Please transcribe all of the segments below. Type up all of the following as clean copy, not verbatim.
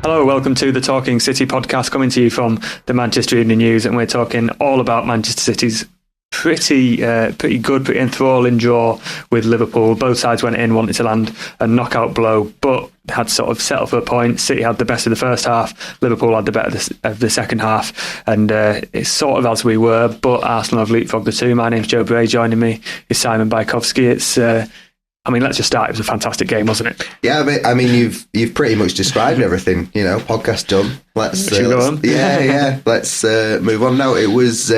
Hello, welcome to the Talking City podcast, coming to you from the Manchester Evening News, and we're talking all about Manchester City's pretty good, pretty enthralling draw with Liverpool. Both sides went in wanting to land a knockout blow, but had sort of settled for a point. City had the best of the first half, Liverpool had the better of the second half, and it's sort of as we were, but Arsenal have leapfrogged the two. My name's Joe Bray, joining me is Simon Bajkowski. Let's just start. It was a fantastic game, wasn't it? Yeah, I mean, you've pretty much described everything. Podcast done. Let's go on. Let's move on. No, it was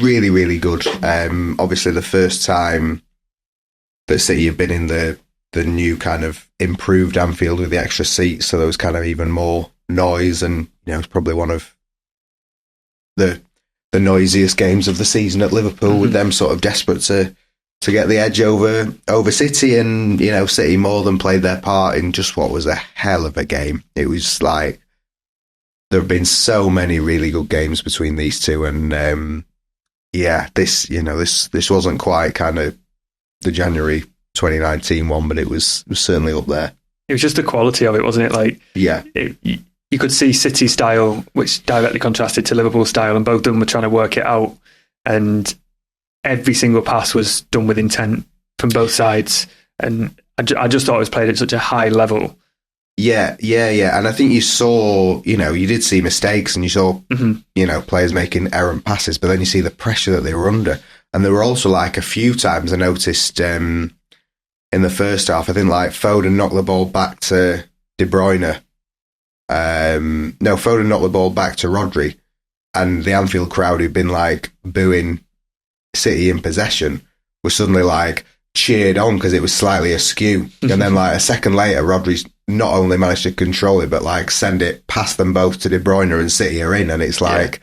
really, really good. Obviously, the first time that City have been in the new kind of improved Anfield with the extra seats, so there was kind of even more noise, and it's probably one of the noisiest games of the season at Liverpool, with them sort of desperate to get the edge over City, and City more than played their part in just what was a hell of a game. It was like there have been so many really good games between these two, and this wasn't quite kind of the January 2019 one, but it was certainly up there. It was just the quality of it, wasn't it? You could see City style, which directly contrasted to Liverpool style, and both of them were trying to work it out, and every single pass was done with intent from both sides, and I just thought it was played at such a high level. Yeah. And I think you saw, you did see mistakes, and you saw, players making errant passes, but then you see the pressure that they were under. And there were also like a few times I noticed in the first half, I think like Foden knocked the ball back to De Bruyne. Foden knocked the ball back to Rodri, and the Anfield crowd who'd been like booing City in possession was suddenly like cheered on because it was slightly askew. And then like a second later, Rodri's not only managed to control it, but like send it past them both to De Bruyne, and City are in. And it's like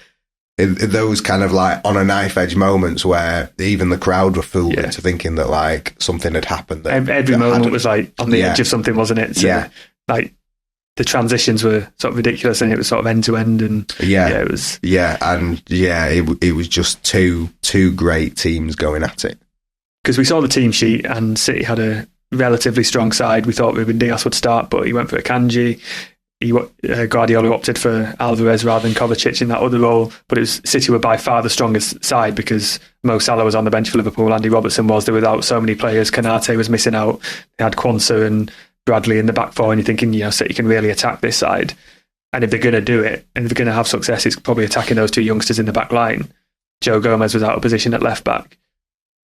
those kind of like on a knife edge moments where even the crowd were fooled into thinking that like something had happened. Every moment was like on the edge of something, wasn't it? So, like the transitions were sort of ridiculous, and it was sort of end to end, and it was it was just two great teams going at it. Because we saw the team sheet, and City had a relatively strong side. We thought Ruben Dias would start, but he went for Akanji. Guardiola opted for Alvarez rather than Kovacic in that other role, but City were by far the strongest side because Mo Salah was on the bench for Liverpool, Andy Robertson was. They were without so many players. Konate was missing out. They had Quansah and Bradley in the back four, and you're thinking, City can really attack this side. And if they're going to do it, and if they're going to have success, it's probably attacking those two youngsters in the back line. Joe Gomez was out of position at left back.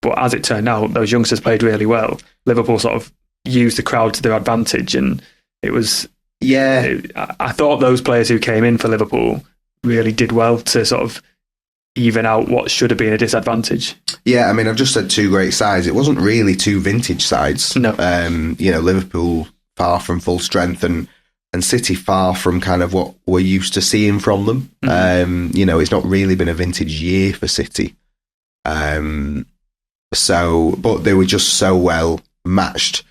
But as it turned out, those youngsters played really well. Liverpool sort of used the crowd to their advantage, and it was... I thought those players who came in for Liverpool really did well to sort of even out what should have been a disadvantage. Yeah, I mean, I've just said two great sides. It wasn't really two vintage sides. No. Liverpool far from full strength, and City far from kind of what we're used to seeing from them. Mm-hmm. It's not really been a vintage year for City. But they were just so well matched.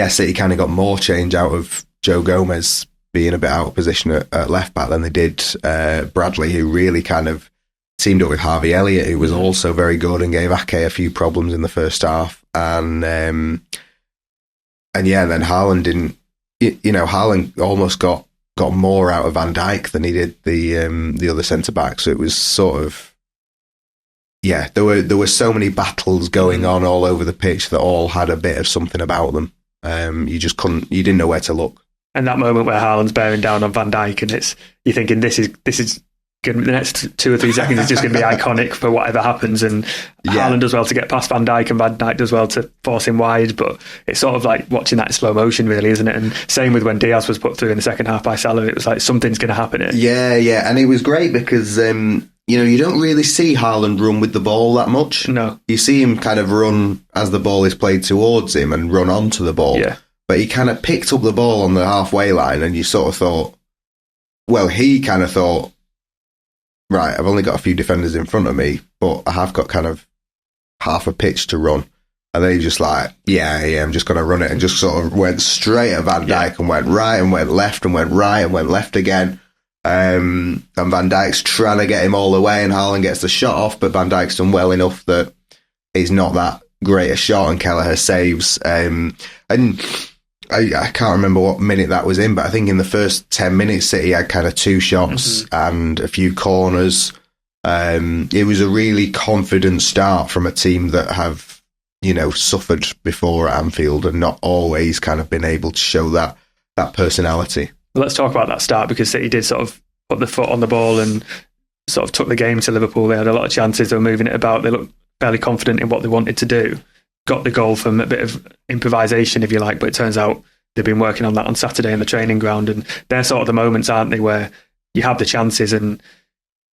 City kind of got more change out of Joe Gomez being a bit out of position at left back than they did Bradley, who really kind of teamed up with Harvey Elliott, who was also very good and gave Ake a few problems in the first half. And then Haaland didn't. Haaland almost got more out of Van Dijk than he did the other centre back. So it was sort of there were so many battles going on all over the pitch that all had a bit of something about them. You didn't know where to look. And that moment where Haaland's bearing down on Van Dijk, and you're thinking this is the next 2 or 3 seconds is just going to be iconic for whatever happens. And Haaland does well to get past Van Dijk, and Van Dijk does well to force him wide. But it's sort of like watching that in slow motion, really, isn't it? And same with when Diaz was put through in the second half by Salah. It was like something's going to happen here. Yeah, and it was great because you don't really see Haaland run with the ball that much. No, you see him kind of run as the ball is played towards him and run onto the ball. Yeah. But he kind of picked up the ball on the halfway line, and you sort of thought, he kind of thought, right, I've only got a few defenders in front of me, but I have got kind of half a pitch to run. And then he just like, I'm just going to run it, and just sort of went straight at Van Dijk and went right and went left and went right and went left again. And Van Dijk's trying to get him all the way, and Haaland gets the shot off, but Van Dijk's done well enough that he's not that great a shot, and Kelleher saves. And I can't remember what minute that was in, but I think in the first 10 minutes, City had kind of 2 shots and a few corners. It was a really confident start from a team that have, suffered before at Anfield and not always kind of been able to show that personality. Well, let's talk about that start, because City did sort of put the foot on the ball and sort of took the game to Liverpool. They had a lot of chances. They were moving it about. They looked fairly confident in what they wanted to do. Got the goal from a bit of improvisation, if you like, but it turns out they've been working on that on Saturday in the training ground, and they're sort of the moments, aren't they, where you have the chances. And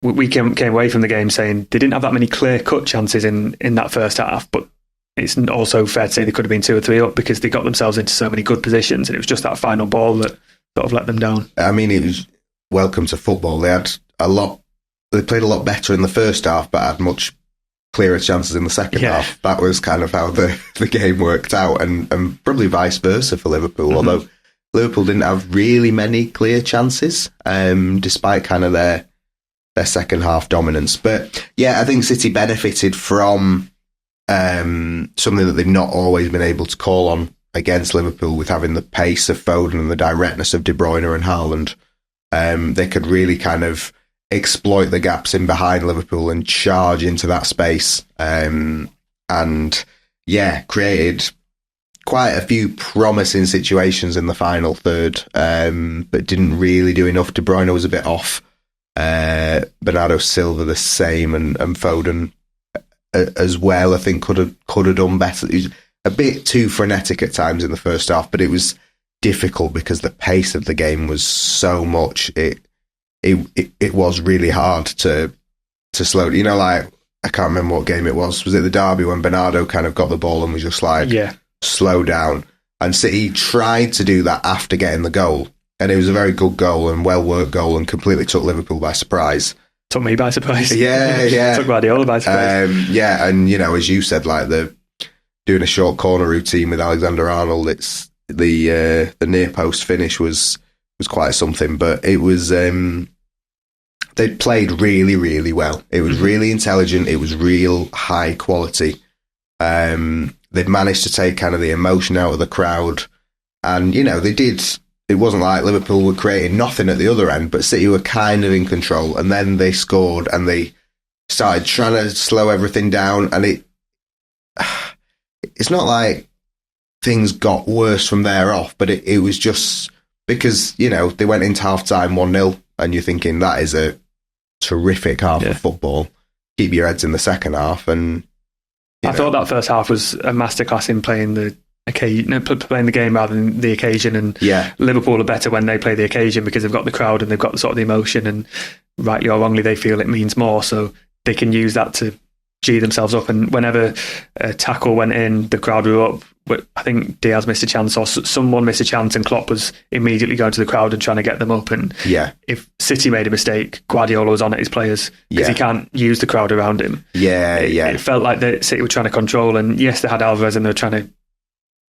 we came away from the game saying they didn't have that many clear-cut chances in that first half, but it's also fair to say they could have been 2 or 3 up because they got themselves into so many good positions, and it was just that final ball that sort of let them down. I mean, it was welcome to football. They played a lot better in the first half, but had much clearer chances in the second half. That was kind of how the game worked out, and probably vice versa for Liverpool, although Liverpool didn't have really many clear chances, despite kind of their second half dominance. But yeah, I think City benefited from something that they've not always been able to call on against Liverpool, with having the pace of Foden and the directness of De Bruyne and Haaland. They could really kind of exploit the gaps in behind Liverpool and charge into that space, and created quite a few promising situations in the final third, but didn't really do enough. De Bruyne was a bit off, Bernardo Silva the same, and Foden as well, I think could have done better. He was a bit too frenetic at times in the first half, but it was difficult because the pace of the game was so much. It was really hard to slow. Like, I can't remember what game it was. Was it the derby when Bernardo kind of got the ball and was just like, slow down? And City tried to do that after getting the goal, and it was a very good goal and well-worked goal and completely took Liverpool by surprise. Took me by surprise. Yeah. Took Guardiola by surprise. And, as you said, like doing a short corner routine with Alexander-Arnold, it's the near post finish was quite something, but it was they played really, really well. It was really intelligent. It was real high quality. They'd managed to take kind of the emotion out of the crowd, and they did. It wasn't like Liverpool were creating nothing at the other end, but City were kind of in control, and then they scored and they started trying to slow everything down, and it's not like things got worse from there off, but it was just because, they went into half-time 1-0, and you're thinking that is a terrific half of football. Keep your heads in the second half. And I thought that first half was a masterclass in playing the game rather than the occasion. And Liverpool are better when they play the occasion because they've got the crowd and they've got the sort of the emotion, and rightly or wrongly they feel it means more, so they can use that to G themselves up. And whenever a tackle went in, the crowd were up. I think Diaz missed a chance, or someone missed a chance, and Klopp was immediately going to the crowd and trying to get them up. And if City made a mistake, Guardiola was on at his players because he can't use the crowd around him. It felt like the City were trying to control, and yes, they had Alvarez, and they were trying to,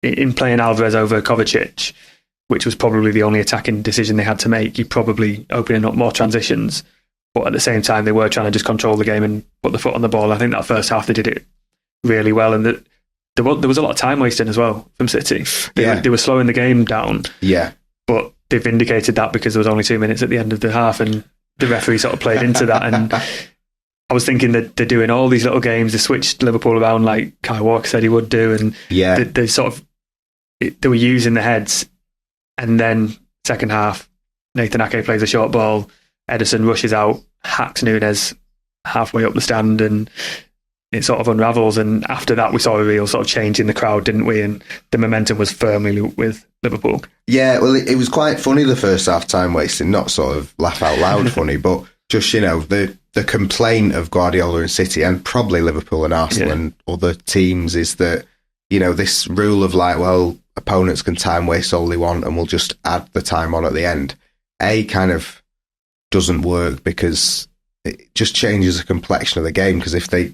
in playing Alvarez over Kovacic, which was probably the only attacking decision they had to make, you're probably opening up more transitions. But at the same time, they were trying to just control the game and put the foot on the ball. I think that first half they did it really well, and there was a lot of time wasting as well from City. They were slowing the game down. But they vindicated that because there was only 2 minutes at the end of the half, and the referee sort of played into that. And I was thinking that they're doing all these little games. They switched Liverpool around like Kai Walker said he would do, and they sort of they were using the heads. And then second half, Nathan Ake plays a short ball. Ederson rushes out, hacks Núñez halfway up the stand, and it sort of unravels. And after that, we saw a real sort of change in the crowd, didn't we? And the momentum was firmly with Liverpool. Yeah, well, it was quite funny, the first half time wasting, not sort of laugh out loud funny, but just, the complaint of Guardiola and City, and probably Liverpool and Arsenal and other teams, is that, this rule of like, well, opponents can time waste all they want and we'll just add the time on at the end. Kind of doesn't work, because it just changes the complexion of the game. Because if they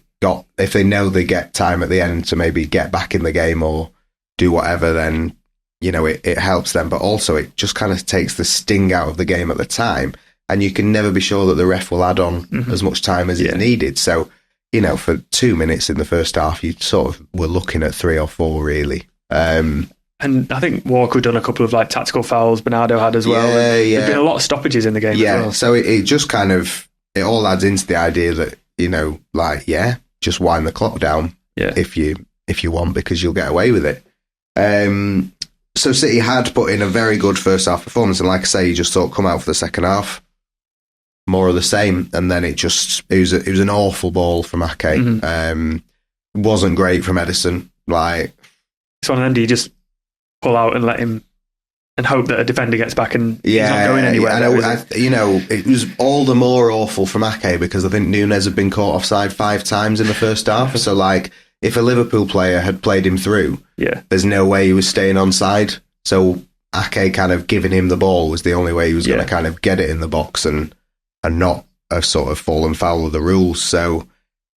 know they get time at the end to maybe get back in the game or do whatever, then it helps them. But also it just kind of takes the sting out of the game at the time, and you can never be sure that the ref will add on as much time as is needed. So for 2 minutes in the first half, you sort of were looking at 3 or 4 really. And And I think Walker had done a couple of like tactical fouls. Bernardo had as well. There's been a lot of stoppages in the game as well. So it just kind of, it all adds into the idea that, just wind the clock down if you want, because you'll get away with it. So City had put in a very good first half performance, and like I say, you just thought come out for the second half, more of the same, and then it was an awful ball from Ake. Mm-hmm. Wasn't great from Ederson. Like, it's one of them, do you just pull out and let him and hope that a defender gets back and he's not going anywhere? It was all the more awful from Ake because I think Núñez had been caught offside 5 times in the first half. So, like, if a Liverpool player had played him through, there's no way he was staying onside. So Ake kind of giving him the ball was the only way he was going to kind of get it in the box and not a sort of fallen foul of the rules. So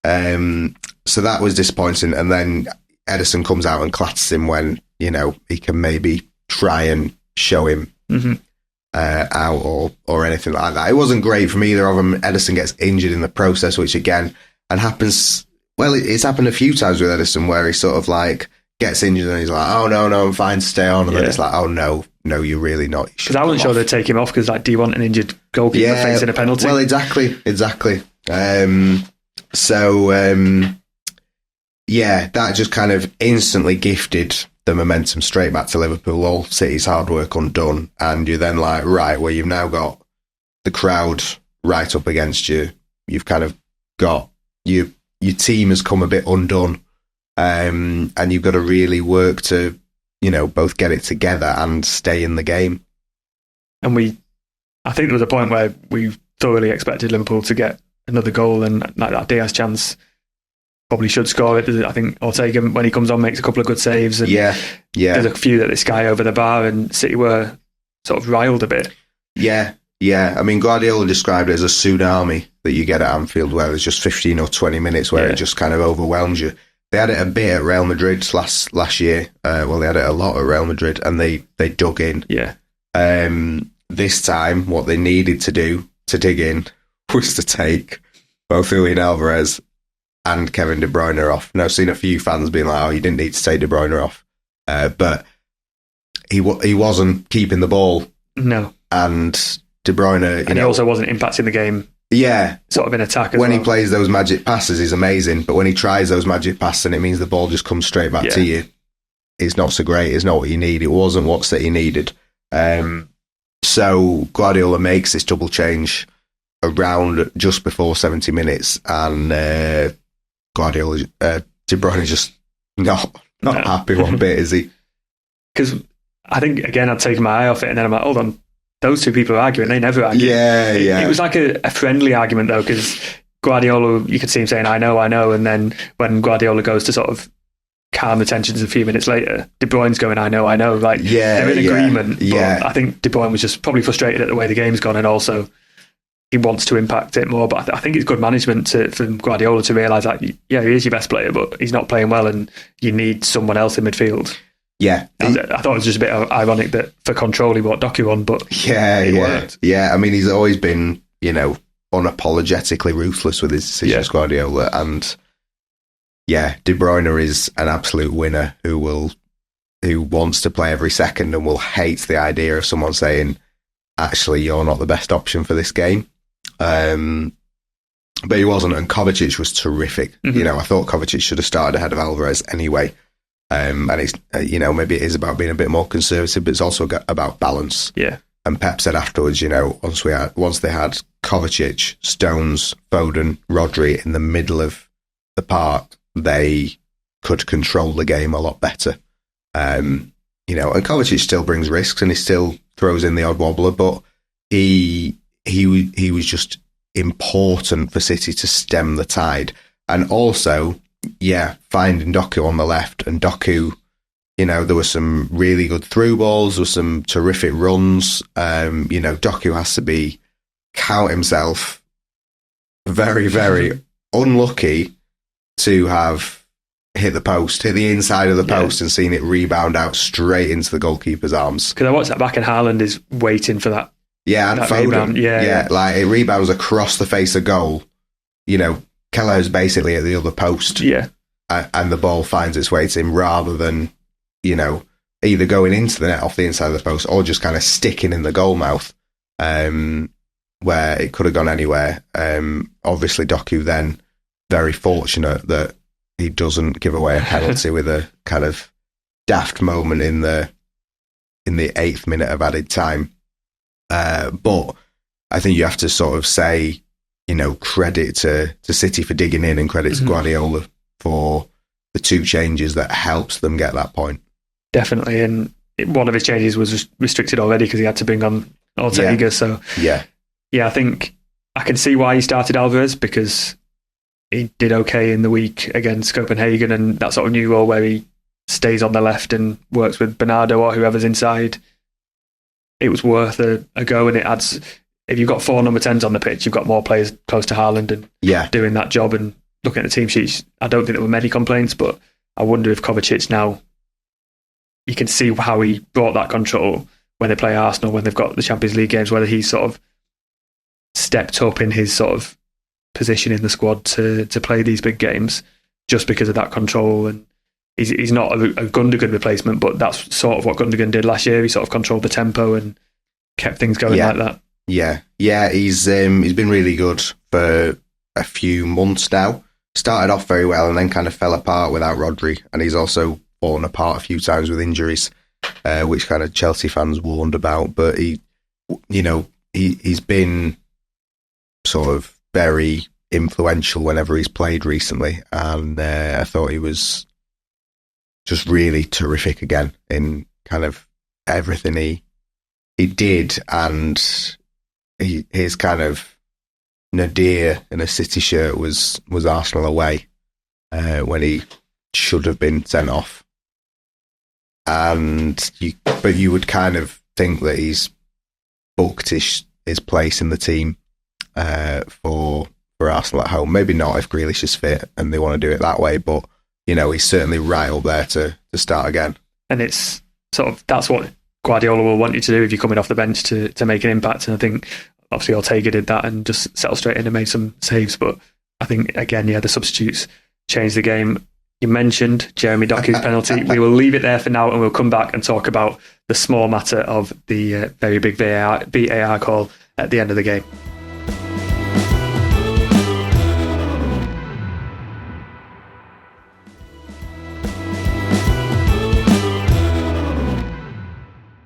that was disappointing. And then Ederson comes out and clatters him when, he can maybe try and show him out or anything like that. It wasn't great from either of them. Ederson gets injured in the process, which again, and happens, well, it's happened a few times with Ederson where he sort of like gets injured and he's like, oh, no, I'm fine, stay on. And then it's like, oh, no, you're really not. Because I wasn't sure they'd take him off because, like, do you want an injured goalkeeper facing a penalty? Well, exactly. That just kind of instantly gifted the momentum straight back to Liverpool. All City's hard work undone. And you're then like, right, well, you've now got the crowd right up against you. You've kind of got your team has come a bit undone. And you've got to really work to, both get it together and stay in the game. And I think there was a point where we thoroughly expected Liverpool to get another goal, and like that Diaz chance probably should score it. I think Ortega, when he comes on, makes a couple of good saves. And there's a few that this guy over the bar, and City were sort of riled a bit. Yeah. I mean, Guardiola described it as a tsunami that you get at Anfield, where there's just 15 or 20 minutes where it just kind of overwhelms you. They had it a bit at Real Madrid last year. They had it a lot at Real Madrid, and they dug in. Yeah. This time, what they needed to do to dig in was to take both Julian Alvarez and Kevin De Bruyne off. Now, I've seen a few fans being like, oh, you didn't need to take De Bruyne off. But he wasn't keeping the ball. No. And De Bruyne... he also wasn't impacting the game. Yeah. Sort of in attack as when well. He plays those magic passes, he's amazing. But when he tries those magic passes and it means the ball just comes straight back to you, it's not so great. It's not what you need. It wasn't what City needed. So Guardiola makes this double change around just before 70 minutes, and Guardiola, De Bruyne is just not happy one bit, is he? Because I think, again, I'd taken my eye off it, and then I'm like, hold on, those two people are arguing. They never argue. Yeah. It was like a friendly argument, though, because Guardiola, you could see him saying, I know, and then when Guardiola goes to sort of calm the tensions a few minutes later, De Bruyne's going, I know, like, they're in agreement. But I think De Bruyne was just probably frustrated at the way the game's gone, and also he wants to impact it more. But I think it's good management for Guardiola to realise that, he is your best player, but he's not playing well, and you need someone else in midfield. Yeah. And I thought it was just a bit ironic that for control he brought Doku on, but it worked. Yeah, I mean, he's always been, unapologetically ruthless with his decisions, Guardiola, and De Bruyne is an absolute winner who wants to play every second and will hate the idea of someone saying, actually, you're not the best option for this game. But he wasn't, and Kovacic was terrific. Mm-hmm. I thought Kovacic should have started ahead of Alvarez anyway. And it's, maybe it is about being a bit more conservative, but it's also about balance. Yeah. And Pep said afterwards, once they had Kovacic, Stones, Foden, Rodri in the middle of the park, they could control the game a lot better. And Kovacic still brings risks and he still throws in the odd wobbler, but he was just important for City to stem the tide. And also, finding Doku on the left, and Doku, there were some really good through balls, there were some terrific runs. Doku has to count himself very, very unlucky to have hit the inside of the post and seen it rebound out straight into the goalkeeper's arms. Because I watched that back, and Haaland is waiting for that. Yeah, and Foden. Rebound. Like it rebounds across the face of goal. Kelleher's basically at the other post. Yeah. And the ball finds its way to him rather than, either going into the net off the inside of the post or just kind of sticking in the goal mouth, where it could have gone anywhere. Obviously, Doku then very fortunate that he doesn't give away a penalty with a kind of daft moment in the 8th minute of added time. But I think you have to sort of say, credit to City for digging in and credit to Guardiola for the 2 changes that helps them get that point. Definitely, and one of his changes was restricted already because he had to bring on Ortega. Yeah. So yeah, I think I can see why he started Alvarez, because he did okay in the week against Copenhagen, and that sort of new role where he stays on the left and works with Bernardo or whoever's inside. It was worth a go, and it adds. If you've got 4 number 10s on the pitch, you've got more players close to Haaland and doing that job. And looking at the team sheets, I don't think there were many complaints, but I wonder if Kovacic now, you can see how he brought that control when they play Arsenal, when they've got the Champions League games, whether he's sort of stepped up in his sort of position in the squad to play these big games just because of that control. And he's not a Gundogan replacement, but that's sort of what Gundogan did last year. He sort of controlled the tempo and kept things going like that. Yeah, he's been really good for a few months now. Started off very well and then kind of fell apart without Rodri, and he's also fallen apart a few times with injuries, which kind of Chelsea fans warned about. But he's been sort of very influential whenever he's played recently, and I thought he was just really terrific again in kind of everything he did. And his kind of nadir in a City shirt was Arsenal away, when he should have been sent off. But you would kind of think that he's booked his place in the team for Arsenal at home. Maybe not if Grealish is fit and they want to do it that way, but he's certainly right up there to start again. And it's sort of, that's what Guardiola will want you to do if you're coming off the bench to make an impact. And I think obviously Ortega did that and just settled straight in and made some saves. But I think, again, the substitutes changed the game. You mentioned Jeremy Doku's penalty. We will leave it there for now, and we'll come back and talk about the small matter of the very big VAR call at the end of the game.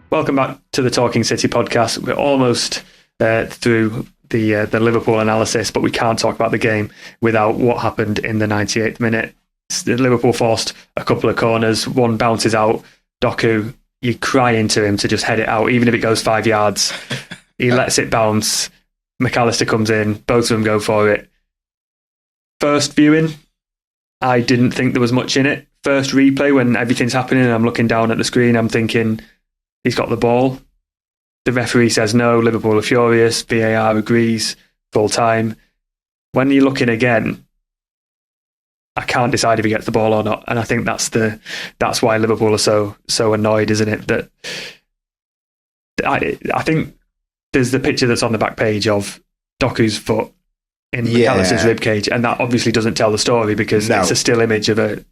Welcome back to the Talking City podcast. We're almost through the Liverpool analysis, but we can't talk about the game without what happened in the 98th minute. Liverpool forced a couple of corners. One bounces out. Doku, you cry into him to just head it out, even if it goes 5 yards. He lets it bounce. Mac Allister comes in. Both of them go for it. First viewing, I didn't think there was much in it. First replay, when everything's happening and I'm looking down at the screen, I'm thinking, he's got the ball. The referee says no. Liverpool are furious. VAR agrees. Full time. When you're looking again, I can't decide if he gets the ball or not. And I think that's why Liverpool are so annoyed, isn't it? That I think there's the picture that's on the back page of Doku's foot in Mac Allister's ribcage, and that obviously doesn't tell the story because it's a still image of a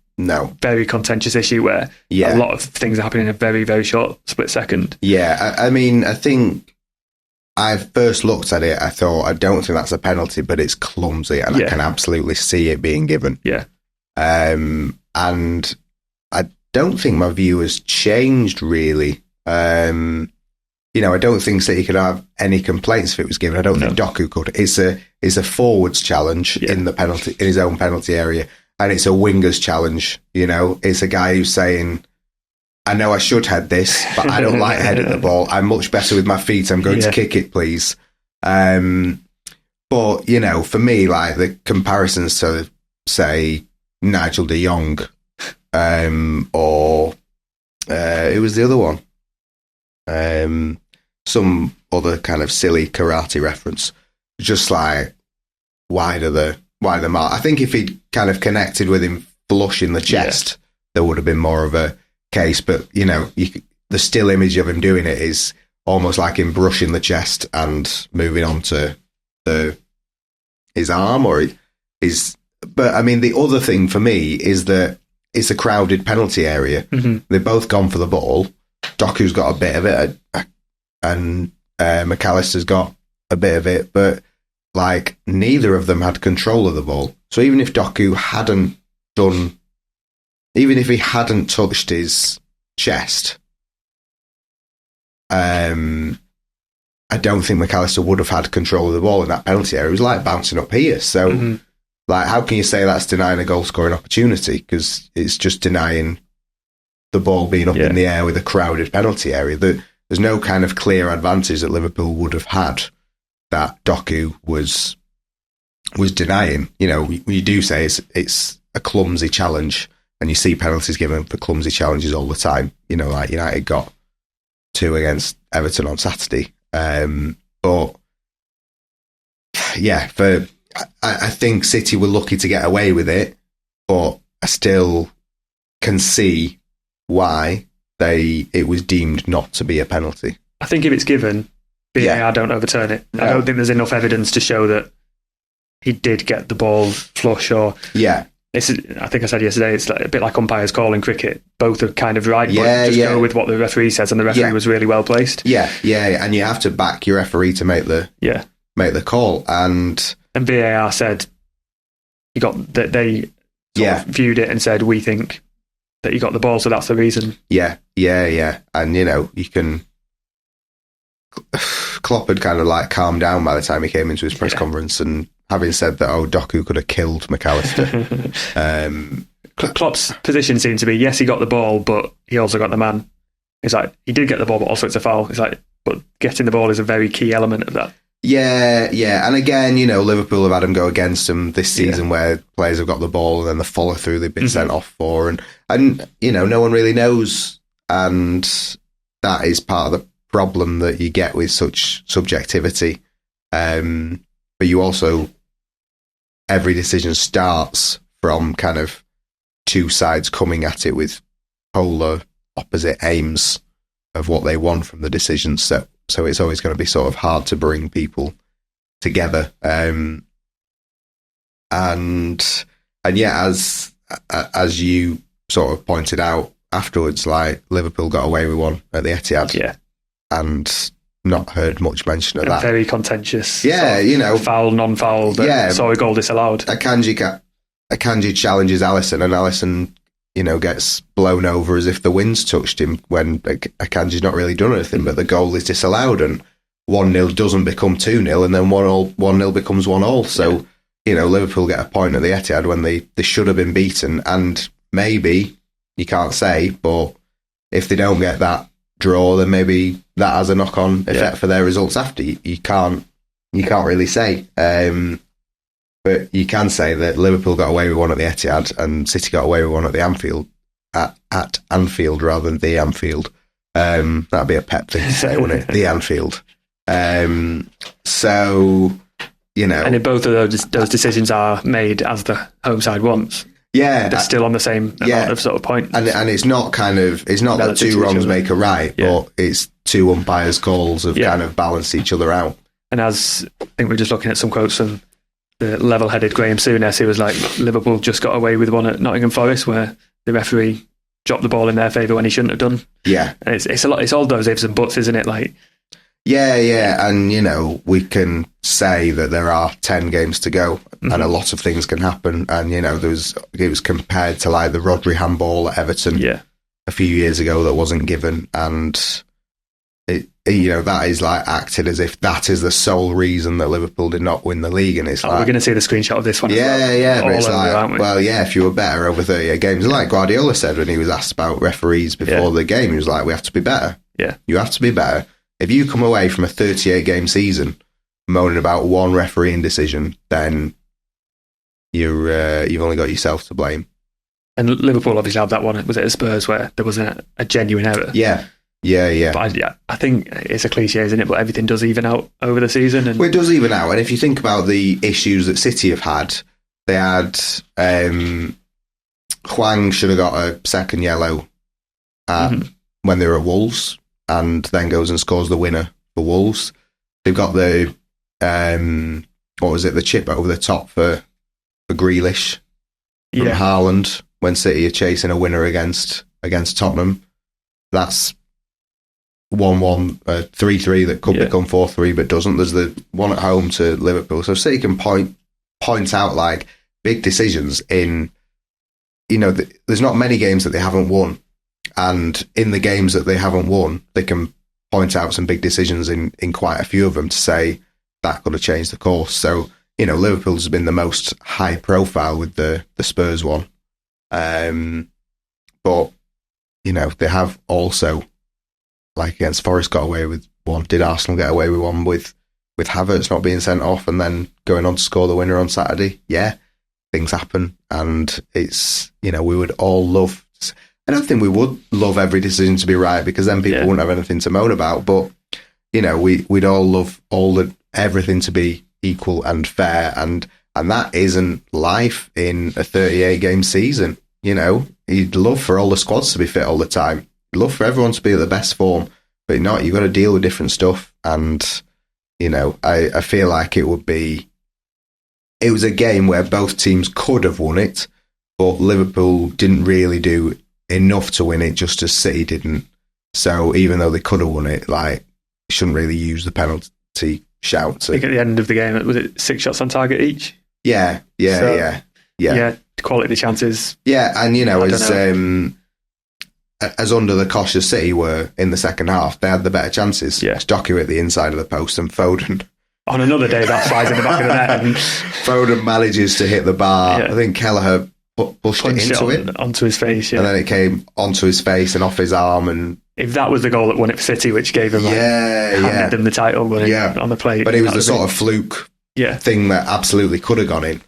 very contentious issue where a lot of things are happening in a very, very short split second. Yeah, I mean, I think I first looked at it, I thought, I don't think that's a penalty, but it's clumsy, and I can absolutely see it being given. Yeah. And I don't think my view has changed, really. I don't think City could have any complaints if it was given. I don't think Doku could. It's a forwards challenge in his own penalty area. And it's a winger's challenge, It's a guy who's saying, I know I should head this, but I don't like heading the ball. I'm much better with my feet. I'm going to kick it, please. But, for me, like, the comparisons to, say, Nigel de Jong, or who was the other one? Some other kind of silly karate reference. Just like, wide of the mark. I think if he'd kind of connected with him flush in the chest, there would have been more of a case. But, the still image of him doing it is almost like him brushing the chest and moving on to his arm or his. But, I mean, the other thing for me is that it's a crowded penalty area. Mm-hmm. They've both gone for the ball. Doku's got a bit of it, and Mac Allister's got a bit of it, but like neither of them had control of the ball. So even if Doku hadn't even if he hadn't touched his chest, I don't think Mac Allister would have had control of the ball in that penalty area. It was like bouncing up here. So, like, how can you say that's denying a goal-scoring opportunity? Because it's just denying the ball being up in the air with a crowded penalty area. There's no kind of clear advantage that Liverpool would have had that Doku was denying. You know, you do say it's a clumsy challenge, and you see penalties given for clumsy challenges all the time. You know, like United got 2 against Everton on Saturday. But yeah, I think City were lucky to get away with it, but I still can see why it was deemed not to be a penalty. I think if it's given, VAR don't overturn it. No. I don't think there's enough evidence to show that he did get the ball flush or... Yeah. I think I said yesterday, it's like a bit like umpires calling cricket. Both are kind of right, but just go with what the referee says, and the referee was really well placed. Yeah, and you have to back your referee to make the call. And VAR said you got that they viewed it and said, we think that you got the ball, so that's the reason. Yeah. And you know, you can... Klopp had kind of like calmed down by the time he came into his press conference, and having said that, Doku could have killed Mac Allister. Klopp's position seemed to be, yes, he got the ball, but he also got the man. It's like, he did get the ball, but also it's a foul. It's like, but getting the ball is a very key element of that. Yeah. And again, you know, Liverpool have had him go against them this season where players have got the ball and then the follow through they've been sent off for. And, you know, no one really knows. And that is part of the problem that you get with such subjectivity. But you also... Every decision starts from kind of two sides coming at it with polar opposite aims of what they want from the decision. So it's always going to be sort of hard to bring people together. And yeah, as you sort of pointed out afterwards, like Liverpool got away with one at the Etihad, and not heard much mention of that. Very contentious. Yeah, you know. Foul, non-foul, but saw a goal disallowed. Akanji challenges Alisson, and Alisson, you know, gets blown over as if the wind's touched him when Akanji's not really done anything, but the goal is disallowed, and 1-0 doesn't become 2-0, and then 1-0 becomes 1-1. So, you know, Liverpool get a point at the Etihad when they should have been beaten, and maybe, you can't say, but if they don't get that draw, then maybe that has a knock-on effect for their results after. You can't really say, but you can say that Liverpool got away with one at the Etihad and City got away with one at the Anfield, at Anfield rather than the Anfield. That'd be a pet thing to say, wouldn't it? The Anfield. So, you know, and in both of those decisions are made as the home side wants. Yeah, they're still on the same amount of sort of point. And it's not that two wrongs make a right, but it's two umpires' calls have kind of balanced each other out. And as I think we're just looking at some quotes from the level-headed Graham Souness, who was like, Liverpool just got away with one at Nottingham Forest where the referee dropped the ball in their favour when he shouldn't have done. Yeah, and it's a lot. It's all those ifs and buts, isn't it? Like. Yeah, and you know, we can say that there are 10 games to go, and a lot of things can happen. And you know, it was compared to like the Rodri handball at Everton a few years ago that wasn't given, and you know, that is like acted as if that is the sole reason that Liverpool did not win the league. And it's like, we're going to see the screenshot of this one. Yeah, but it's like, well, yeah, if you were better over 38 games, like Guardiola said when he was asked about referees before the game, he was like, we have to be better. Yeah, you have to be better. If you come away from a 38-game season moaning about one refereeing decision, then you've only got yourself to blame. And Liverpool obviously had that one. Was it at Spurs where there was a genuine error? Yeah. But I think it's a cliche, isn't it? But everything does even out over the season. Well, it does even out. And if you think about the issues that City have had, they had Hwang should have got a second yellow when they were at Wolves, and then goes and scores the winner for Wolves. They've got the the chip over the top for Grealish from Haaland when City are chasing a winner against Tottenham. That's 1-1, 3-3 that could become 4-3 but doesn't. There's the one at home to Liverpool. So City can point out like big decisions in, there's not many games that they haven't won. And in the games that they haven't won, they can point out some big decisions in quite a few of them to say that could have changed the course. So, Liverpool's been the most high profile with the Spurs one. But, they have also, like against Forest, got away with one. Did Arsenal get away with one with Havertz not being sent off and then going on to score the winner on Saturday? Yeah, things happen. And it's, we would all love... I don't think we would love every decision to be right because then people wouldn't have anything to moan about. But, we'd all love everything to be equal and fair. And that isn't life in a 38-game season. You'd love for all the squads to be fit all the time. You'd love for everyone to be at the best form. But you've got to deal with different stuff. And, I feel like it was a game where both teams could have won it, but Liverpool didn't really do enough to win it, just as City didn't. So even though they could have won it, shouldn't really use the penalty shout. I think at the end of the game, was it 6 shots on target each? Yeah. Quality chances. Yeah, and as under the cosh as City were in the second half, they had the better chances. Yeah. Doku at the inside of the post and Foden. On another day, that flies in the back of the net. And Foden manages to hit the bar. Yeah. I think Kelleher pushed it into it onto his face, and then it came onto his face and off his arm. And if that was the goal that won it for City, which gave him handed them the title on the plate, but it was the sort of fluke thing that absolutely could have gone in.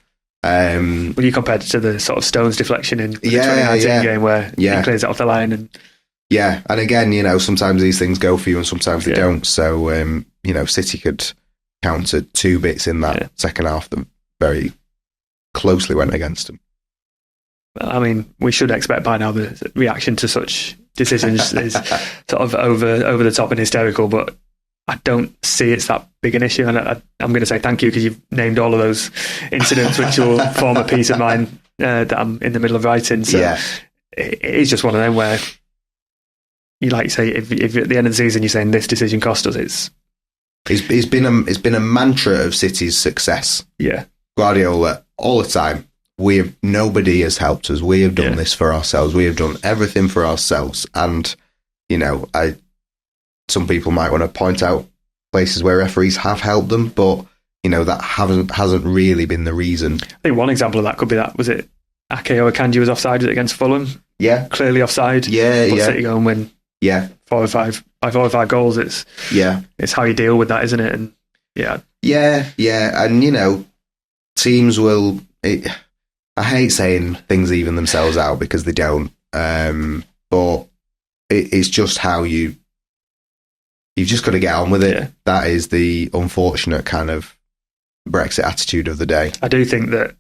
When you compared it to the sort of Stones deflection in the 2019 game where he clears it off the line, and again, sometimes these things go for you and sometimes they don't. So City could counter 2 bits in that second half that very closely went against them. I mean, we should expect by now the reaction to such decisions is sort of over the top and hysterical, but I don't see it's that big an issue. And I'm going to say thank you because you've named all of those incidents, which will form a piece of mine that I'm in the middle of writing. So it is just one of them where you say, if at the end of the season you're saying this decision cost us, it's been a mantra of City's success. Yeah, Guardiola all the time. Nobody has helped us. We have done this for ourselves. We have done everything for ourselves. And, some people might want to point out places where referees have helped them, but, that hasn't really been the reason. I think one example of that could be was it Ake or Akanji was offside against Fulham? Yeah. Clearly offside. Yeah, but City go and win. Yeah. 4 or 5 goals. It's how you deal with that, isn't it? And and, teams will... I hate saying things even themselves out because they don't, but it's just how you've just got to get on with it. Yeah. That is the unfortunate kind of Brexit attitude of the day. I do think that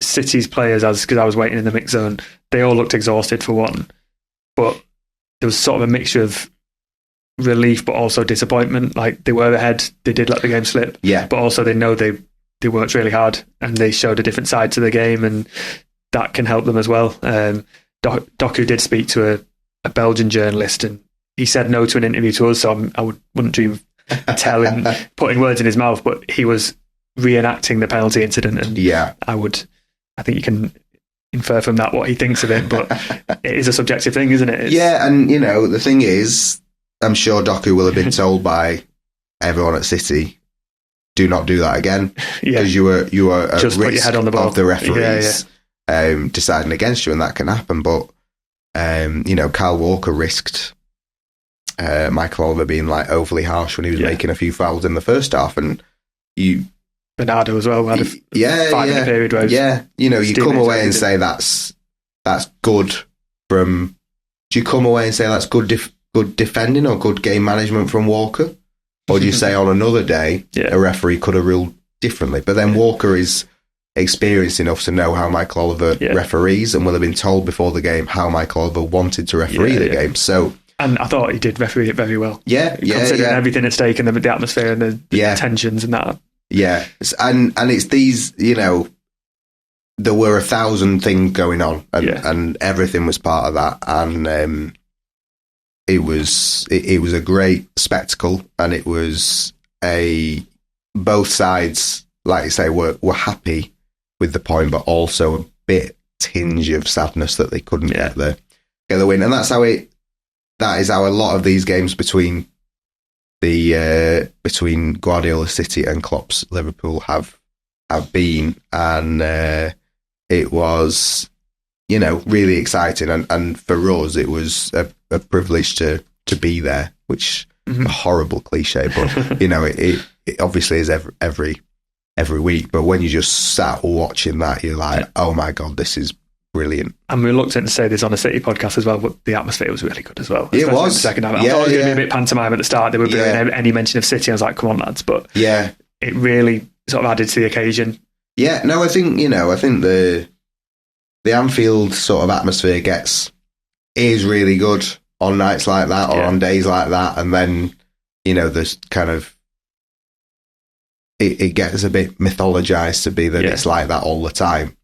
City's players, because I was waiting in the mix zone, they all looked exhausted for one, but there was sort of a mixture of relief but also disappointment. Like they were ahead, they did let the game slip, but also they know they worked really hard and they showed a different side to the game, and that can help them as well. Doku did speak to a Belgian journalist, and he said no to an interview to us, so I wouldn't dream of putting words in his mouth, but he was reenacting the penalty incident, and I think you can infer from that what he thinks of it, but it is a subjective thing, isn't it? And the thing is, I'm sure Doku will have been told by everyone at City, do not do that again, because you were at just risk put your head on the ball. Of the referees deciding against you, and that can happen. But Kyle Walker risked Michael Oliver being overly harsh when he was making a few fouls in the first half, and Bernardo as well had a 5-minute period where you come away and say that's good from. Do you come away and say that's good defending or good game management from Walker? Or do you say on another day, a referee could have ruled differently? But then Walker is experienced enough to know how Michael Oliver referees, and will have been told before the game how Michael Oliver wanted to referee the game. So, and I thought he did referee it very well. Considering everything at stake and the atmosphere and the tensions and that. Yeah, and it's these, there were 1,000 things going on, and everything was part of that, and it was a great spectacle, and it was both sides, like you say, were happy with the point, but also a bit tinge of sadness that they couldn't get the win, and that is how a lot of these games between Guardiola City and Klopp's Liverpool have been, and it was, really exciting, and for us it was a privilege to be there, which a horrible cliche, but it obviously is every week. But when you just sat watching that, you're like, oh my god, this is brilliant. I'm reluctant to say this on a City podcast as well, but the atmosphere was really good as well. It was. The second half. I thought it was going to be a bit pantomime at the start. They were doing any mention of City. I was like, come on, lads. But it really sort of added to the occasion. Yeah, no, I think the Anfield sort of atmosphere is really good on nights like that or on days like that, and then there's kind of it gets a bit mythologized to be that it's like that all the time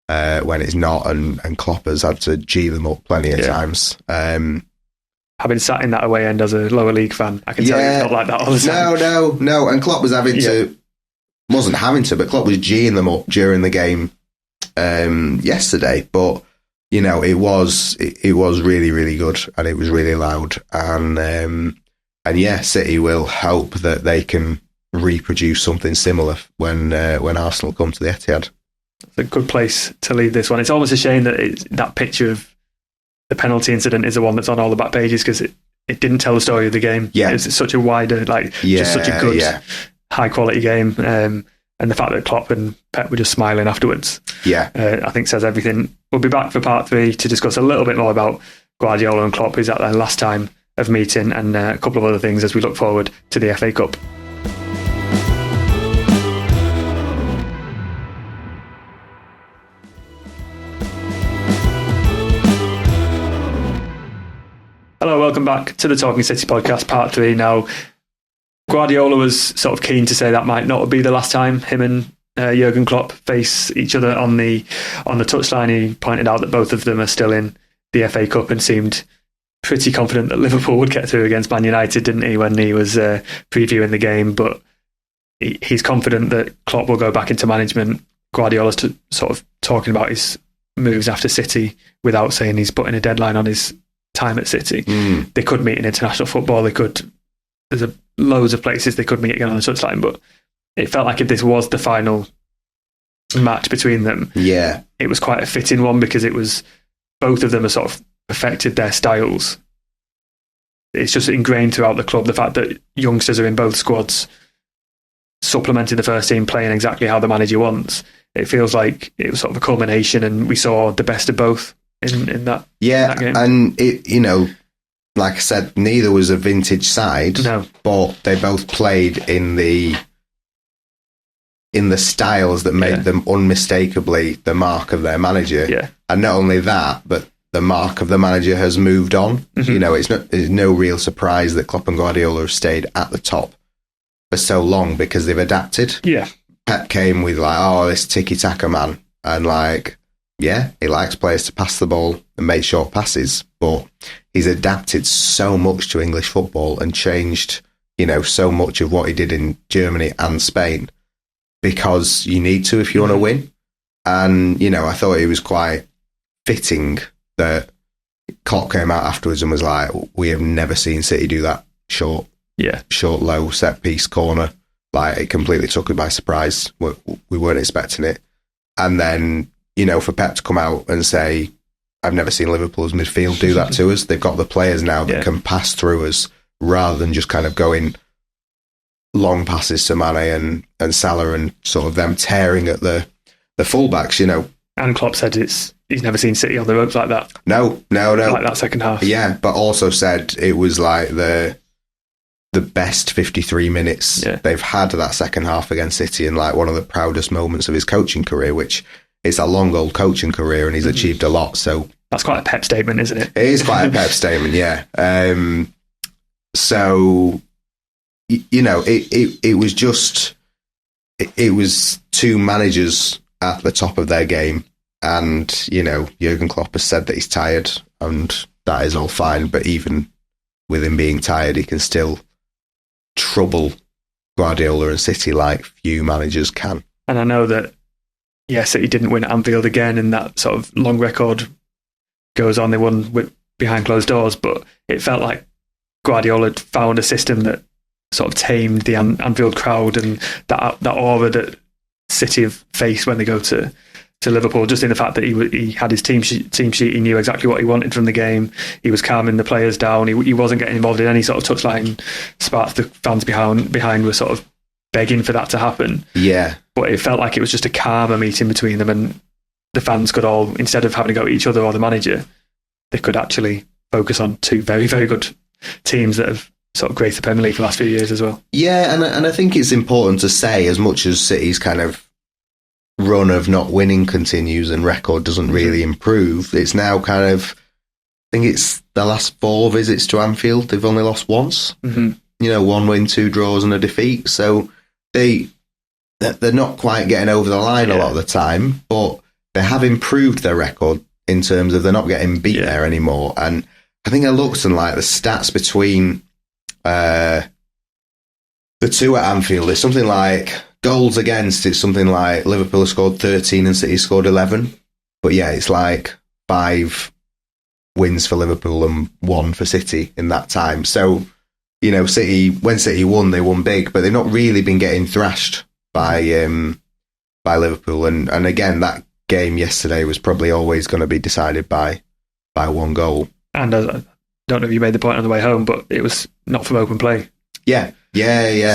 when it's not, and Klopp has had to G them up plenty of times. Having sat in that away end as a lower league fan, I can tell you it's not like that all the time. No, and Klopp was wasn't having to, but Klopp was G'ing them up during the game yesterday, but it was really, really good, and it was really loud, and City will hope that they can reproduce something similar when Arsenal come to the Etihad. It's a good place to leave this one. It's almost a shame that that picture of the penalty incident is the one that's on all the back pages, because it didn't tell the story of the game. It's such a wider, just such a good, high quality game. And the fact that Klopp and Pep were just smiling afterwards, I think says everything. We'll be back for part 3 to discuss a little bit more about Guardiola and Klopp, who's at their last time of meeting, and a couple of other things as we look forward to the FA Cup. Hello, welcome back to the Talking City podcast, part 3 now. Guardiola was sort of keen to say that might not be the last time him and Jurgen Klopp face each other on the touchline. He pointed out that both of them are still in the FA Cup and seemed pretty confident that Liverpool would get through against Man United, didn't he, when he was previewing the game? But he's confident that Klopp will go back into management. Guardiola's sort of talking about his moves after City without saying he's putting a deadline on his time at City. They could meet in international football. There's loads of places they could meet again on the touchline, but it felt like if this was the final match between them, it was quite a fitting one, because it was both of them have sort of perfected their styles. It's just ingrained throughout the club, the fact that youngsters are in both squads, supplementing the first team, playing exactly how the manager wants. It feels like it was sort of a culmination, and we saw the best of both in that game. And it, like I said, neither was a vintage side, but they both played in the styles that made them unmistakably the mark of their manager. And not only that, but the mark of the manager has moved on. It's no real surprise that Klopp and Guardiola have stayed at the top for so long, because they've adapted. Pep came with this tiki-taka man, and he likes players to pass the ball and make short passes, but he's adapted so much to English football and changed, so much of what he did in Germany and Spain, because you need to if you want to win. And, I thought it was quite fitting that Klopp came out afterwards and was like, we have never seen City do that short, low set piece corner. It completely took it by surprise. We weren't expecting it. And then, for Pep to come out and say, I've never seen Liverpool's midfield do that to us. They've got the players now that can pass through us, rather than just kind of going long passes to Mane and Salah, and sort of them tearing at the fullbacks, And Klopp said he's never seen City on the ropes like that. No. Like that second half. Yeah, but also said it was like the best 53 minutes they've had that second half against City, and one of the proudest moments of his coaching career, which is a long old coaching career, and he's achieved a lot. So that's quite a Pep statement, isn't it? It is quite a Pep statement, yeah. So, it was just, it was two managers at the top of their game. And, Jurgen Klopp has said that he's tired, and that is all fine. But even with him being tired, he can still trouble Guardiola and City like few managers can. And I know that, City didn't win at Anfield again, and that sort of long record goes on. They won behind closed doors, but it felt like Guardiola had found a system that sort of tamed the Anfield crowd and that aura that City have faced when they go to Liverpool, just in the fact that he had his team sheet, he knew exactly what he wanted from the game, he was calming the players down, he wasn't getting involved in any sort of touchline sparks. The fans behind were sort of begging for that to happen. Yeah. But it felt like it was just a calmer meeting between them, and the fans could all, instead of having to go at each other or the manager, they could actually focus on two very, very good teams that have sort of graced the Premier League for the last few years as well. Yeah, and I think it's important to say, as much as City's kind of run of not winning continues and record doesn't really improve, it's now kind of, I think it's the last 4 visits to Anfield, they've only lost once. Mm-hmm. 1 win, 2 draws and a defeat. So they're not quite getting over the line a lot of the time, but they have improved their record in terms of they're not getting beat there anymore. And I think I looked and like the stats between the two at Anfield, it's something like goals against, it's something like Liverpool scored 13 and City scored 11. But it's like 5 wins for Liverpool and 1 for City in that time. So, City, when City won, they won big, but they've not really been getting thrashed by Liverpool. And again, that game yesterday was probably always going to be decided by 1 goal. And I don't know if you made the point on the way home, but it was not from open play. Yeah.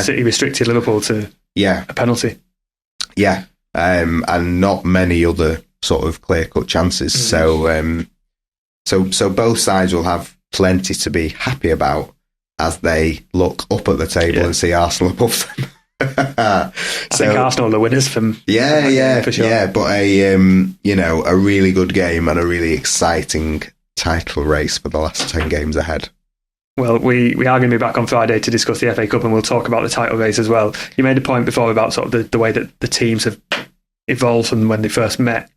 City restricted Liverpool to a penalty. Yeah, and not many other sort of clear-cut chances. Mm. So both sides will have plenty to be happy about as they look up at the table and see Arsenal above them. I think Arsenal are the winners from for sure. Yeah, but a really good game and a really exciting title race for the last 10 games ahead. Well, we are going to be back on Friday to discuss the FA Cup, and we'll talk about the title race as well. You made a point before about sort of the way that the teams have evolved from when they first met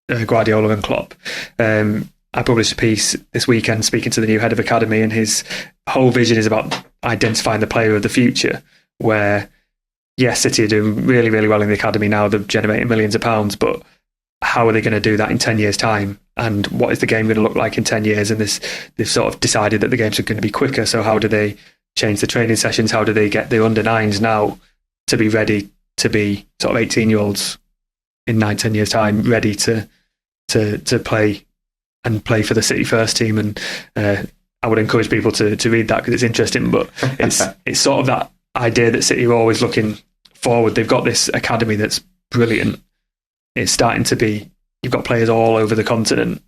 Guardiola and Klopp. I published a piece this weekend speaking to the new head of academy, and his whole vision is about identifying the player of the future, where, yes, City are doing really, really well in the academy now. They're generating millions of pounds, but how are they going to do that in 10 years' time? And what is the game going to look like in 10 years? And they've sort of decided that the games are going to be quicker. So how do they change the training sessions? How do they get the under-9s now to be ready to be sort of 18-year-olds in 9-10 years' time, ready to play and play for the City first team? And I would encourage people to read that because it's interesting. But it's sort of that idea that City are always looking forward. They've got this academy that's brilliant. It's starting to be, you've got players all over the continent,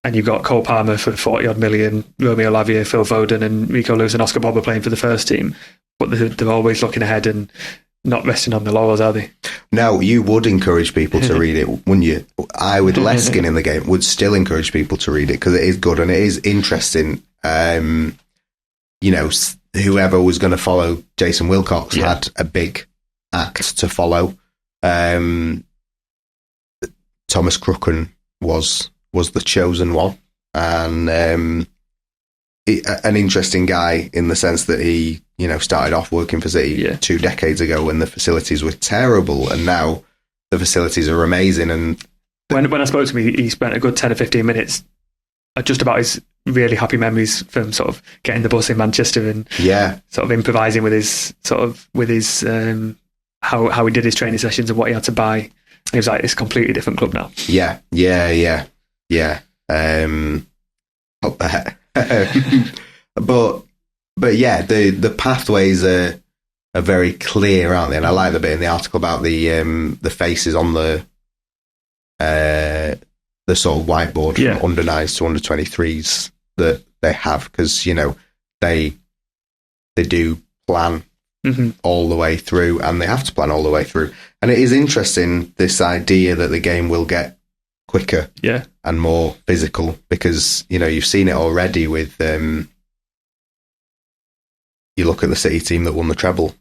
and you've got Cole Palmer for 40-odd million, Romeo Lavia, Phil Foden and Rico Lewis and Oscar Bob playing for the first team. But they're always looking ahead and not resting on the laurels, are they? No, you would encourage people to read it, wouldn't you? I, with less skin in the game, would still encourage people to read it because it is good and it is interesting. Whoever was going to follow Jason Wilcox had a big act to follow. Thomas Crooken was the chosen one, and an interesting guy in the sense that he started off working for City 2 decades ago when the facilities were terrible, and now the facilities are amazing. And when I spoke to him, he spent a good 10 or 15 minutes just about his really happy memories from sort of getting the bus in Manchester and sort of improvising with his how he did his training sessions and what he had to buy. He was like, it's a completely different club now. Yeah. But yeah, the pathways are very clear, aren't they? And I like the bit in the article about the faces on the sort of whiteboard from under 9s to under 23s that they have, because they do plan all the way through, and they have to plan all the way through. And it is interesting, this idea that the game will get quicker and more physical, because you've seen it already with you look at the City team that won the treble,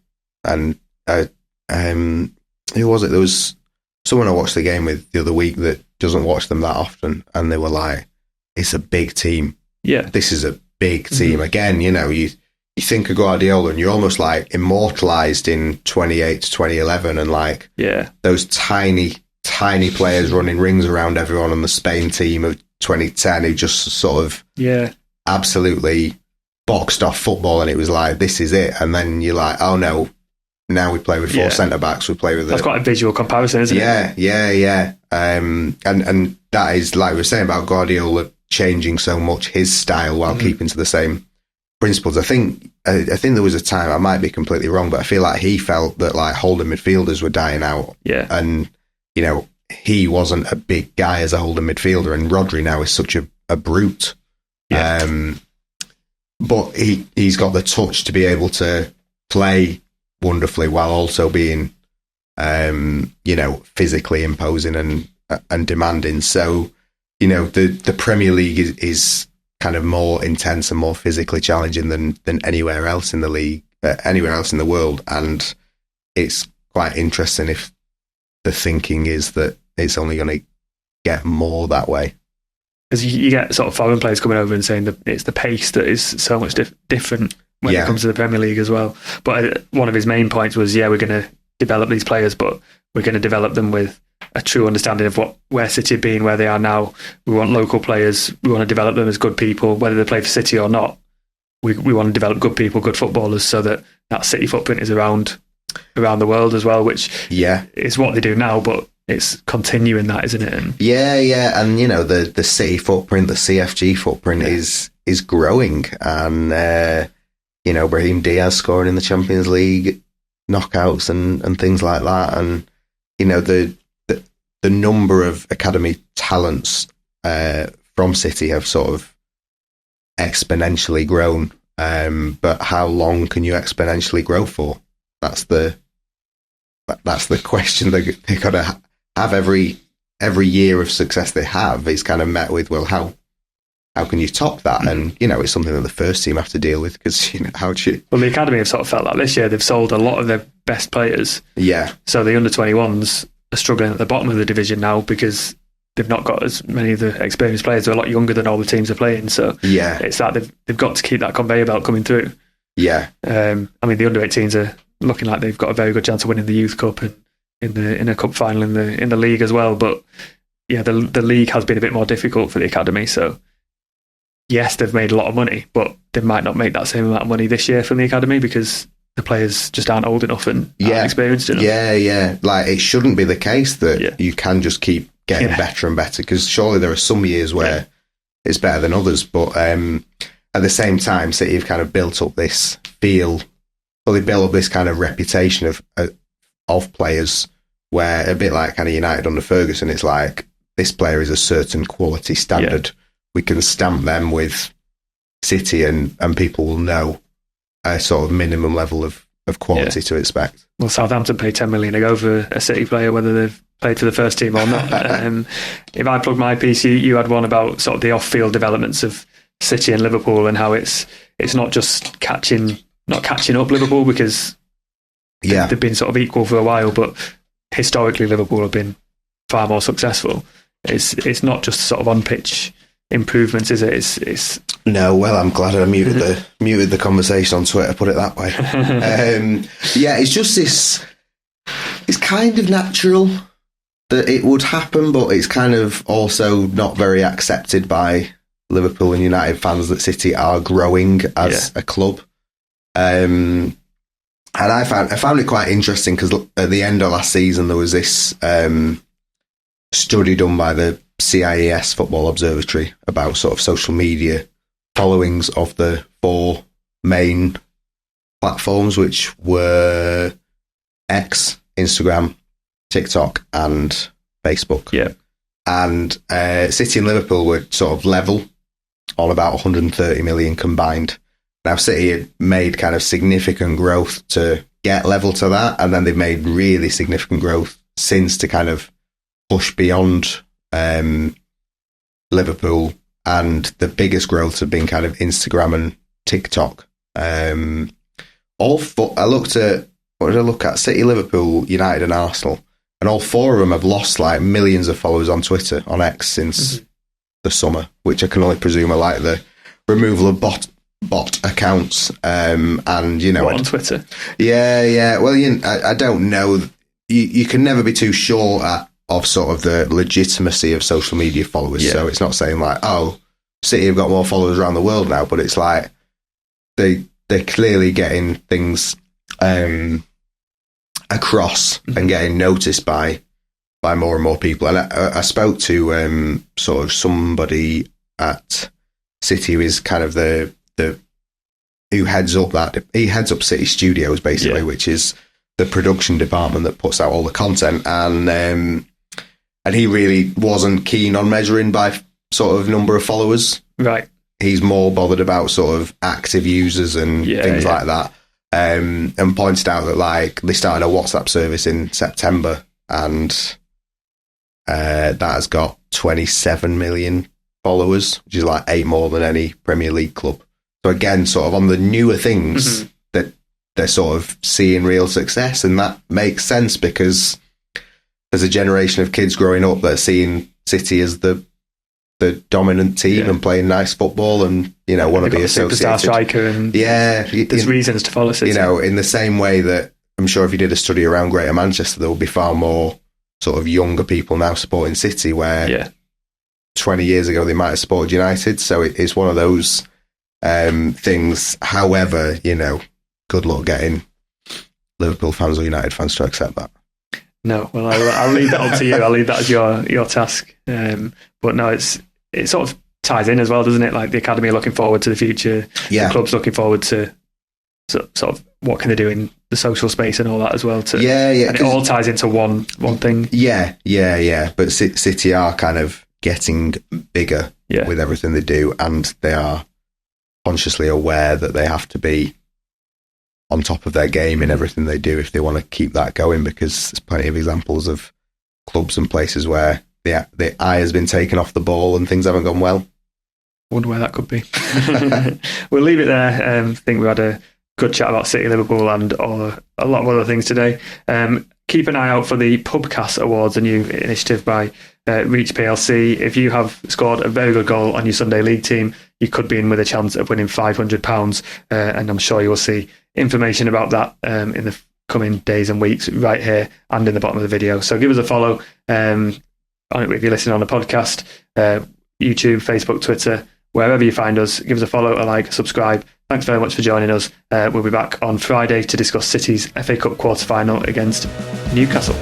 and who was it? There was someone I watched the game with the other week that doesn't watch them that often, and they were like, it's a big team. Yeah. This is a big team. Again, you think of Guardiola and you're almost like immortalised in 28 to 2011 and like those tiny players running rings around everyone on the Spain team of 2010 who just sort of absolutely boxed off football, and it was like, this is it. And then you're like, oh no, now we play with four centre-backs, we play with... That's quite a visual comparison, isn't it? Yeah. And that is, like we were saying about Guardiola changing so much his style while keeping to the same principles. I think there was a time, I might be completely wrong, but I feel like he felt that like holding midfielders were dying out. Yeah. And, he wasn't a big guy as a holding midfielder, and Rodri now is such a brute. Yeah. But he's got the touch to be able to play wonderfully while also being, physically imposing and demanding. So, the Premier League is kind of more intense and more physically challenging than anywhere else in the league, anywhere else in the world. And it's quite interesting if the thinking is that it's only going to get more that way. Because you get sort of foreign players coming over and saying that it's the pace that is so much different when it comes to the Premier League as well. But one of his main points was, we're going to develop these players, but we're going to develop them with a true understanding of where City have been, where they are now. We want local players. We want to develop them as good people, whether they play for City or not. We want to develop good people, good footballers, so that City footprint is around the world as well, which is what they do now, but it's continuing that, isn't it? And and the City footprint, the CFG footprint is growing, and Brahim Diaz scoring in the Champions League knockouts and things like that, and the number of academy talents from City have sort of exponentially grown, but how long can you exponentially grow for? That's the question they got to have. Every year of success they have is kind of met with, well, how can you top that? And it's something that the first team have to deal with, because how do you... Well, the academy have sort of felt like this year they've sold a lot of their best players. Yeah. So the under-21s are struggling at the bottom of the division now because they've not got as many of the experienced players. They're a lot younger than all the teams are playing. So it's like they've got to keep that conveyor belt coming through. Yeah. The under-18s are looking like they've got a very good chance of winning the Youth Cup and in a cup final in the league as well. But the league has been a bit more difficult for the academy. So yes, they've made a lot of money, but they might not make that same amount of money this year from the academy because the players just aren't old enough and aren't experienced enough. Yeah. Like, it shouldn't be the case that you can just keep getting better and better, because surely there are some years where it's better than others. But at the same time, City have kind of built up this they built up this kind of reputation of players where, a bit like kind of United under Ferguson, it's like, this player is a certain quality standard. Yeah. We can stamp them with City and people will know a sort of minimum level of quality to expect. Well, Southampton paid 10 million to go for a City player, whether they've played for the first team or not. If I plug my piece, you had one about sort of the off-field developments of City and Liverpool, and how it's not just not catching up Liverpool, because they've been sort of equal for a while, but historically Liverpool have been far more successful. It's not just sort of on-pitch improvements, is it? It's no. Well, I'm glad I muted the conversation on Twitter, put it that way. It's just this. It's kind of natural that it would happen, but it's kind of also not very accepted by Liverpool and United fans that City are growing as a club. And I found it quite interesting, because at the end of last season there was this study done by the CIES Football Observatory about sort of social media followings of the four main platforms, which were X, Instagram, TikTok and Facebook. Yeah. And City and Liverpool were sort of level on about 130 million combined. Now, City had made kind of significant growth to get level to that, and then they've made really significant growth since to kind of push beyond Liverpool, and the biggest growths have been kind of Instagram and TikTok. I looked at, what did I look at? City, Liverpool, United and Arsenal. And all 4 of them have lost like millions of followers on Twitter, on X, since the summer, which I can only presume are like the removal of bot accounts. And, on Twitter? Yeah. Well, I don't know. You can never be too sure of sort of the legitimacy of social media followers. Yeah. So it's not saying like, oh, City have got more followers around the world now, but it's like they're clearly getting things across and getting noticed by more and more people. And I spoke to sort of somebody at City who is kind of the who heads up City Studios basically, which is the production department that puts out all the content, and he really wasn't keen on measuring by sort of number of followers. Right. He's more bothered about sort of active users and things like that. And pointed out that like they started a WhatsApp service in September, and that has got 27 million followers, which is like 8 more than any Premier League club. So again, sort of on the newer things that they're sort of seeing real success, and that makes sense because there's a generation of kids growing up that are seeing City as the dominant team and playing nice football, and want to be associated. Superstar striker, and there's reasons to follow City. In the same way that I'm sure if you did a study around Greater Manchester, there would be far more sort of younger people now supporting City, where 20 years ago they might have supported United. So it's one of those things. However, good luck getting Liverpool fans or United fans to accept that. No, well, I'll leave that up to you. I'll leave that as your task. But no, it sort of ties in as well, doesn't it? Like the academy are looking forward to the future. Yeah. The club's looking forward to sort of what can they do in the social space and all that as well. And it all ties into one thing. Yeah. But City are kind of getting bigger with everything they do, and they are consciously aware that they have to be on top of their game in everything they do if they want to keep that going, because there's plenty of examples of clubs and places where the eye has been taken off the ball and things haven't gone well. I wonder where that could be. We'll leave it there. I think we had a good chat about City, Liverpool, and a lot of other things today. Keep an eye out for the Pubcast Awards, a new initiative by Reach PLC. If you have scored a very good goal on your Sunday League team, you could be in with a chance of winning £500, and I'm sure you will see information about that in the coming days and weeks right here and in the bottom of the video. So give us a follow if you're listening on the podcast, YouTube, Facebook, Twitter, wherever you find us. Give us a follow, a like, subscribe. Thanks very much for joining us. We'll be back on Friday to discuss City's FA Cup quarter-final against Newcastle.